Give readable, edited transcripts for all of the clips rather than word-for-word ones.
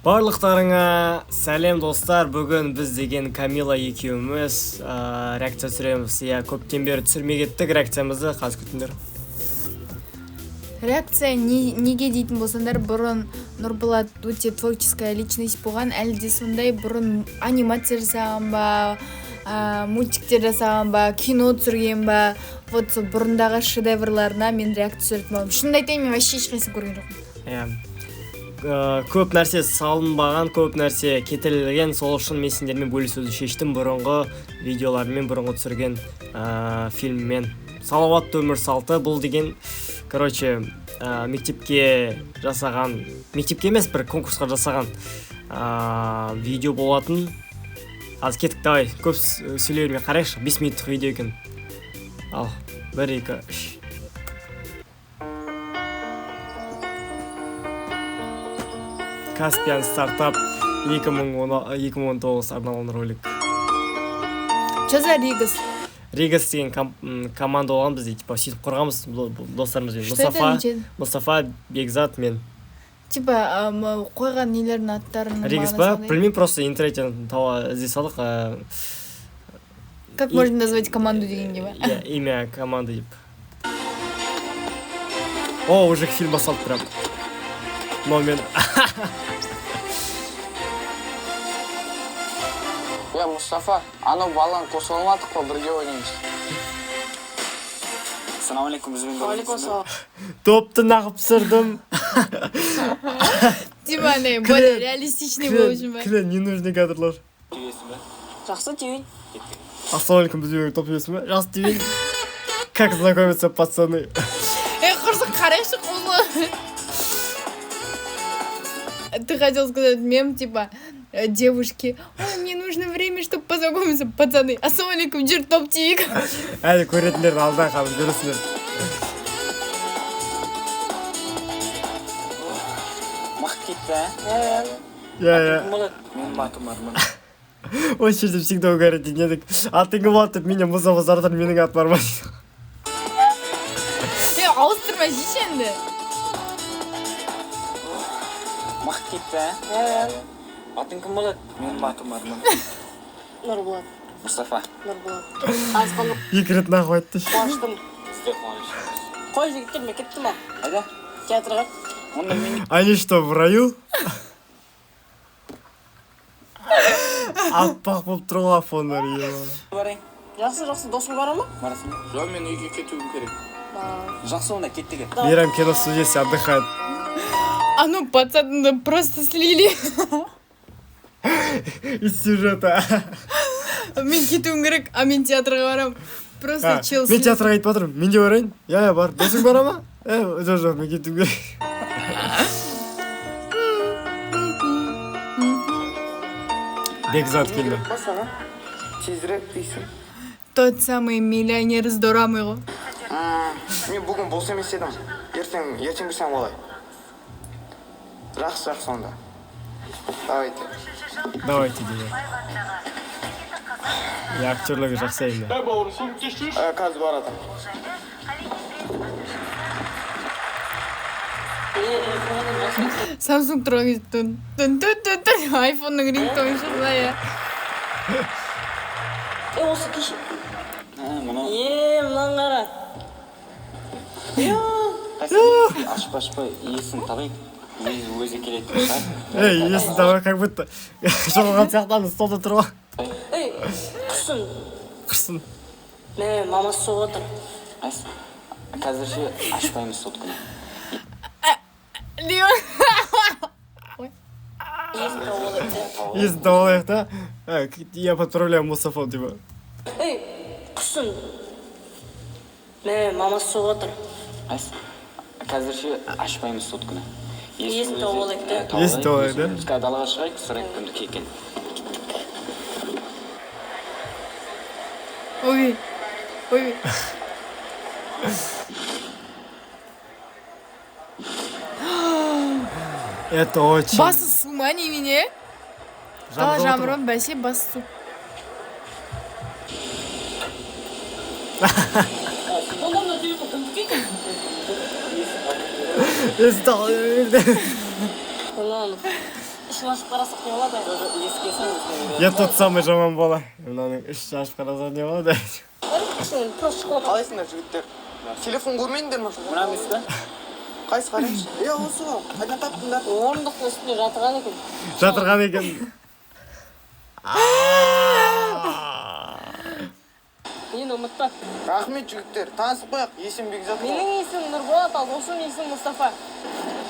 Барлықтарыңа сәлем достар. Бүгін біз деген Камила екеуміз реакция түсіреміз. Көптен бері түсірмей кеттік реакциямызды. Қазір күтіңдер. Реакция неге дейтін болсаңдар, бұрын Нұрболат өте творческая личность болған, әлі де сондай бұрын анимация жасаған ба, мультиктер жасаған ба, кино түсірген ба, вот сол бұрындағы шедеврларына мен реакция түсірдім. Шынымды айтайын, мен вообще ешқайсысын көрген жоқпын. Көп нәрсе салынбаған, көп нәрсе кетірілген, сол үшін мен сендермен бөлісуді шештім. Бұрынғы видеолармен, бұрынғы түсірген фильммен. Салауатты өмір салты бұл деген, мектепке жасаған, мектепке емес, бір конкурсқа жасаған видео болатын. Аз кеттік, давай, көп сөйлеуірме қарайықшы, 5 минуттық видео екен. Ал, 1, 2, 3. Каспиан стартап 2019 арналған ролик. Что за Ригас? Ригас деген команда болған, бізде сөйтіп құрғанбыз достарымызбен. Мұстафа, Бекзат, мен. Қойған нелердің аттарын. Ригас ба? Білмеймін, просто интернеттен іздей салдық. Как можно назвать команду дегенге ба? Имя команды деп. О, уже фильм басталды прям. Момент. Мұстафа, анау баланы қосып алмадық па, бірге ойнаймыз. Ассаламу алейкум, бізбен бірге. Топты нағып сырдым. Более реалистичный болышым ба? Клен, ненужный кадрлар. Жақсы тевен. Ассаламу алейкум, бізбен топ жібесің ба? Жақсы тевен. Как знакомиться, пацаны? Құрсын қарайшы қолы. Ты хотел сказать мем, девушки, ой, мне нужно время, чтобы познакомиться, пацаны. Ассаламу алейкум, жүр топ тиік. Әлі көретіндерді алдан қалып көресіңдер. Мақт кетті, Мен батым арман. Осы жерде всегда угорать едік. Атыңы болады деп, менен мұза-мұзардан менің ат бар ма? Ауыстырма жейші енді. Мақт кетті, Атың кім болады? Мен батым арман. Нұрболат. Мұстафа. Нұрболат. Азғаны Екі рет нақып айтты. қуаштым. Сіздер қуанышыңыз. Қой жігіттер ме кетті ма? Айда? Театрға. Онда мен... Они что, в раю? Аппақ болып тұрға фондар, ема. Барайын. Жақсы, досың бара ма? Барасың ба? Жоқ, мен үйге кетуім керек. Жақсы, онда кеттіге. Мейрам кино студиясы отдыхает. Пацаны просто слили. Из сюжета. Мен кетуім керек, мен театрға барам. Просто чел слили. Мен театрға кетіп батырым, мен де барайын. Бар, досың бара ма? Жоқ, мен кетуім керек. Бекзат келді. Басаға, тезірек дейсің. Тот самый миллионер с дорамы ғой. Мен бүгін бос емес едім. Ертең білсем олай. Жақсы онда. Давайте дейді. Актерлігі жақсы енді. Қазір барады. Samsung тұрған түн. Айфонның рингтоны шықса, Осы кеші. Мұны... Мұнан қара. Ашпай, есін табайық. Өзі келетін шығар. Есін табай, как будто жоғалған сияқтаны столда тұрға. Құрсын. Мә, мамасы соғы отыр. Қазірше ашпаймыз сотканы. Есін табалайық да. Я подправляю Мустафа, типа. Құрсын. Мә, мамасы соғы отыр. Қазірше ашпаймыз сотканы. Есін табалайық да. Есін табалайық да. Біз далаға шығайық, сұрайық кімді кейкен. Ой. Это очень... Басы су ма немене? Жамырон бәсе басы су. Естал. Kulağım. ішін ашып қарасақ не болады? Еске салыңыз. Я тот самый жаман бала. Мынаның ішін ашып қараса не болады? Ішін просто шығып Қалайсыңдар жігіттер? Телефон көрмейіндер ма? Мына емес пе? Қайсы қарайыншы? Осы ғой, қайдан таптыңдар? орындықтың үстінде жатырған екен. Жатырған екен. Енді ұмытпа. Рахмет жігіттер, танысып қояқ, есім Бекзат. Менің есімім Нұрболат, ал досым есімім Мұстафа.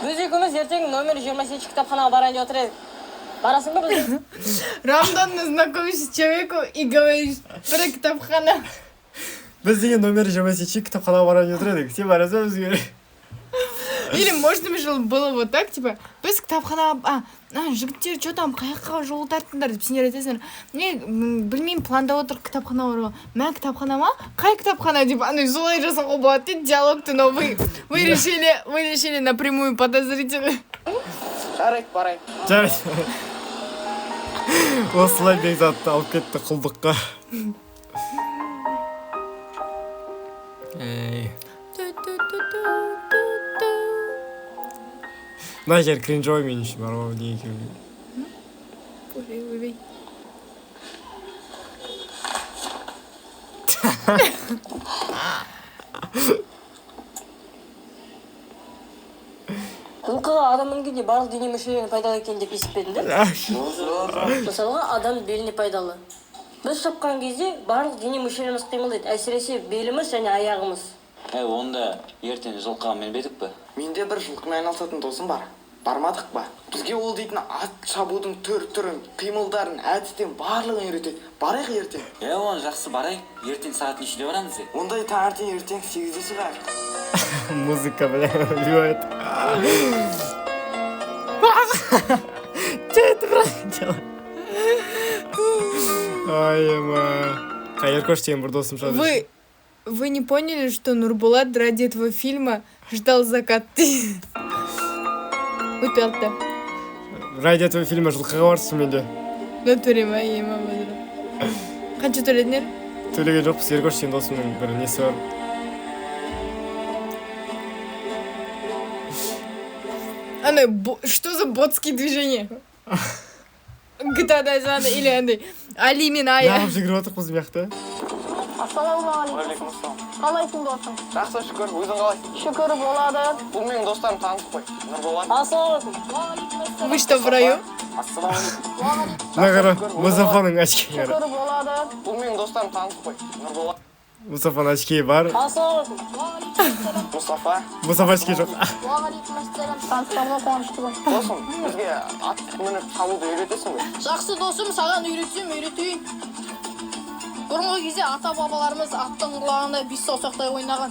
Біз екеуміз ертең номер 28 кітапханаға барайын деп отыр едік. Барасың ба бізге? Рандомно знакомишься с человеком и говоришь про кітапхана. Біз деген номер 27 кітапханаға барайын деп едік. Сен барасың бізге. Или можно было вот так, типа, біз кітапханаға, жігіттер, что там, қаяққа жол тарттыңдар деп сендер айтасыңдар. Не, білмеймін, планда отыр кітапхана баруға. Мә кітапхана ма? Қай кітапхана деп, солай жасауға болады дейді диалогты, но вы решили напрямую подозрительно. Жарайық, барайық. Жарайды. Осылай Бекзатты алып кетті құлдыққа. Мына жер кринжовый мен үшін бар ғой, не екен. Ойбай. Ұлқыға адам мінгенде барлық дене мүшелері пайдалы екен деп естіпедіңдер? Мысалға, адам беліне пайдалы. Біз шапқан кезде барлық дене мүшелеріміз қимылдайды, әсіресе беліміз және аяғымыз. Онда ертең жылқыға мінбедік пе? Менде бір жылқымен айналысатын досым бар. Бармадық ба? Бізге ол дейтін ат шабудың түрін, қимылдарын, әдістен барлығын үйретеді. Барайық ертең. Оны жақсы барайық. Ертең сағат нешеде барамыз де? Ондай таңертең ертең 8-де шығайық. Музыка, бля, убивает. Что это происходило? Ай-ма. Қайыр деген бір досым шады. Вы не поняли, что Нурбулат ради этого фильма ждал закат? Өтелді. Ради этого фильма жылқыға барсың менде. Натуре ма, ема базыра. Қанша төледіңдер? Төлеген жоқпыз, Ергош деген досымның бір несі бар. Что за ботские движения? GTA званы или андай Али мен Ая. Нағып жүгіріп отырық біз мияқты. Ассалаумағалейкум. Қалайсың досым? Жақсы шүкір, өзің қалайсың? Шүкір болады. Бұл менің достарым танысып қой. Нұрболат. Ассалаумағалейкум. Вы что, в раю? Ассалаумағалейкум. Мына қара, Мұстафаның очкиі қара. Шүкір болады. Бұл менің достарым танысып қой. Нұрболат. Мұстафаның очкиі бар. Ассалаумағалейкум. Мұстафа. Мұстафа очкиі жоқ. Таныстарға қуаныштымын. Досым, бізге ат мініп шабуды үйретесің бе? Жақсы досым, саған үйретейін. Бұрынғы кезде ата-бабаларымыз аттың құлағында бес саусақтай ойнаған.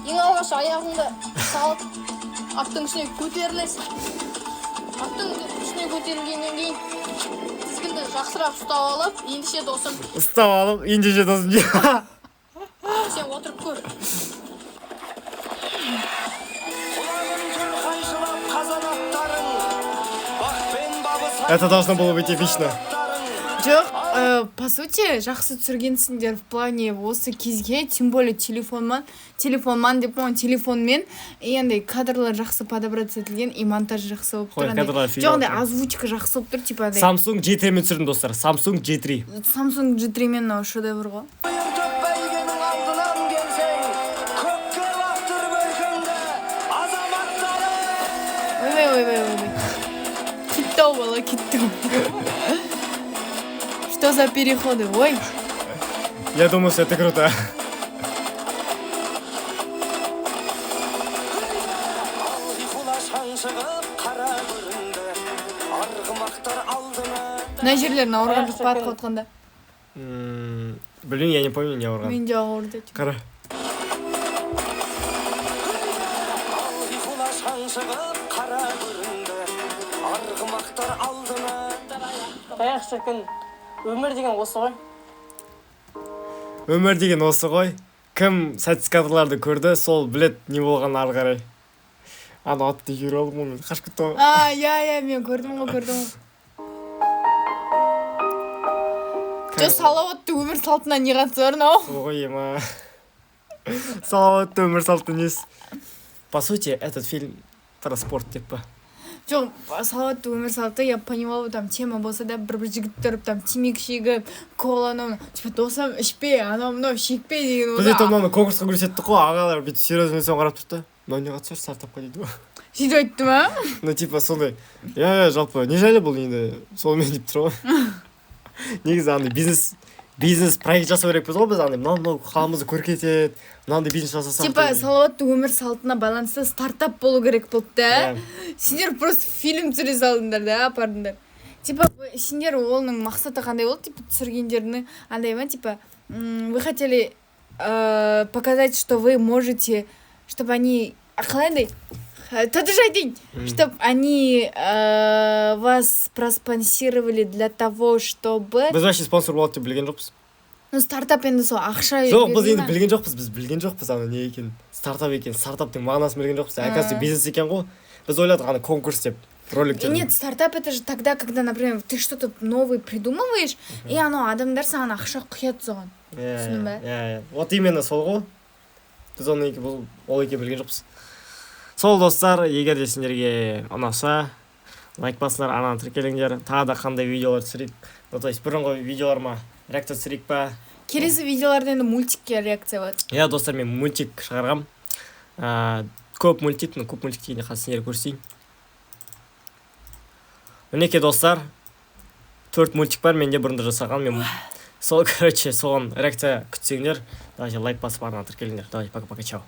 Ең алғаш аяғыңды салып, аттың үстіне көтерілесің. Аттың үстіне көтерілгеннен кейін тізгінді жақсырақ ұстап алып, ендеше досым, Ұстап алып, ендеше досым. сен отырып көр. Это должно было быть эпично. Жоқ, по сути, жақсы түсіргенсіңдер в плане осы кезге, тем более телефонмен деп қойған телефонмен, андай кадрлар жақсы подобрать етілген, и монтаж жақсы болып тұр. Жоқ, андай озвучка жақсы болып тұр, типа андай. Samsung J3 мен түсірдім достар. Samsung J3. Samsung J3 мен мынау шедевр ғой. Ой. Киттау бала, киттау. Что за переходы? Ой. Я думаю, что это круто. Мына жерлерін ауырған жоқ па атқа отқанда? Блин, я не помню, не ауырған. Мен де ауырды. Қара. Аяқ шіркін, өмір деген осы ғой. Өмір деген осы ғой. Кім сәтсіз кадрларды көрді, сол білет не болған ары қарай. Ана атты жүре алдым ғой, қашып кетті ғой. Я, мен көрдім ғой. Жоқ, салауатты өмір салтына не қатысы бар мынау? Ой, ема. Салауатты өмір салты несі. По сути, этот фильм про спорт деп па. жоқ салауатты өмір салты я понимала там тема болса да бір жігіт тұрып там темекі шегіп коланы типа досым ішпе анау мынау шекпе деген біз айтып мынаны конкурсқа көрсеттік қой ағалар бүйтіп серьезно қарап тұрды мынау не қатысы бар стартапқа дейді ғой сөйтіп айтты ма ну типа сондай иә жалпы не жайлы бұл енді сонымен деп тұр ғой негізі андай бизнес проект жасау керекпіз ғой біз андай мынау қаламызды көркейтеді мынандай бизнес жасасақ типа салауатты өмір салтына байланысты стартап болу керек болды да сендер просто фильм түсіре салдыңдар да апардыңдар типа сендер оның мақсаты қандай болды типа түсіргендердің андай ма типа вы хотели показать что вы можете чтобы они қалай андай тоже айтайын чтобы они вас проспонсировали для того чтобы біз вообще спонсор болады деп білген жоқпыз ну стартап енді сол ақша жоқ біз енді білген жоқпыз біз білген жоқпыз ана не екенін стартаптың мағынасын білген жоқпыз оказывается бизнес екен ғой біз ойладық ана конкурс деп роликтер нет стартап это же тогда когда например ты что-то новый придумываешь и анау адамдар саған ақша құяды соған түсіндің ба иә вот именно сол ғой біз ол екенін білген жоқпыз сол достар егер де сендерге ұнаса лайк басыңдар ананы тіркеліңдер тағы да қандай видеолар түсірейік ну то есть бұрынғы видеоларыма реакция түсірейік па келесі видеоларда енді мультикке реакция болады иә достар мен мультик шығарғам көп мультик дегенде қазір сендер көрсейін мінекей достар 4 мультик бар менде бұрында жасаған мен сол короче соған реакция күтсеңдер давайте лайк басып арнаны тіркеліңдер давай пока чао